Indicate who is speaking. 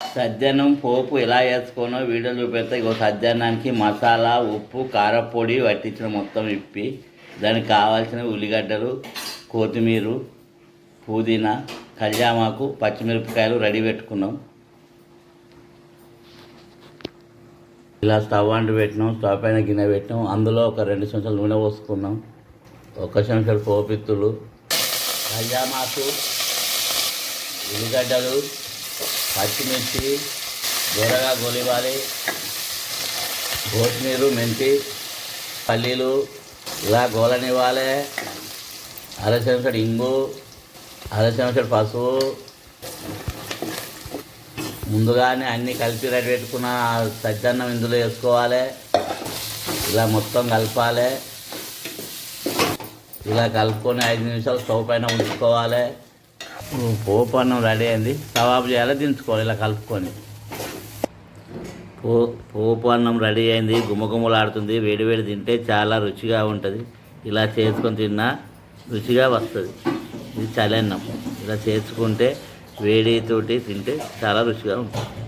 Speaker 1: సజ్జనం పోపు ఎలా వేసుకోనో వీడియో చూపెడతా. ఇగో సజ్జనానికి మసాలా, ఉప్పు, కారపొడి పట్టించిన మొత్తం ఇప్పి దానికి కావాల్సిన ఉల్లిగడ్డలు, కొత్తిమీర, పుదీనా, కళ్యామాకు, పచ్చిమిరపకాయలు రెడీ పెట్టుకున్నాం. ఇలా స్టవ్ అంటు పెట్టినాం. స్టవ్ పైన గిన్నె పెట్టినాం. అందులో ఒక 2 చెంచాలు నూనె పోసుకున్నాం. 1 చెంచాడు పోపిత్తులు, కళ్యామాకు, ఉల్లిగడ్డలు, పచ్చిమిర్చి దూరగా గొలివాలి, కొత్తిమీర, మెంతి, పల్లీలు ఇలా గోలనివ్వాలి. 1/2 చెంచాడు ఇంగు, 1/2 చెంచాడు పసుపు. ముందుగానే అన్నీ కలిపి రెడీ పెట్టుకున్న సజ్జన్నం ఇందులో వేసుకోవాలి. ఇలా మొత్తం కలపాలి. ఇలా కలుపుకొని 5 నిమిషాలు స్టవ్ పైన ఉంచుకోవాలి. పోపు అన్నం రెడీ అయింది. స్టవ్ ఆఫ్ చేయాలి, దించుకోవాలి. ఇలా కలుపుకొని పోపు అన్నం రెడీ అయింది. గుమ్మగుమ్మలాడుతుంది. వేడివేడి తింటే చాలా రుచిగా ఉంటుంది. ఇలా చేసుకొని తిన్నా రుచిగా వస్తుంది. ఇది చలన్నం. ఇలా చేసుకుంటే వేడితోటి తింటే చాలా రుచిగా ఉంటుంది.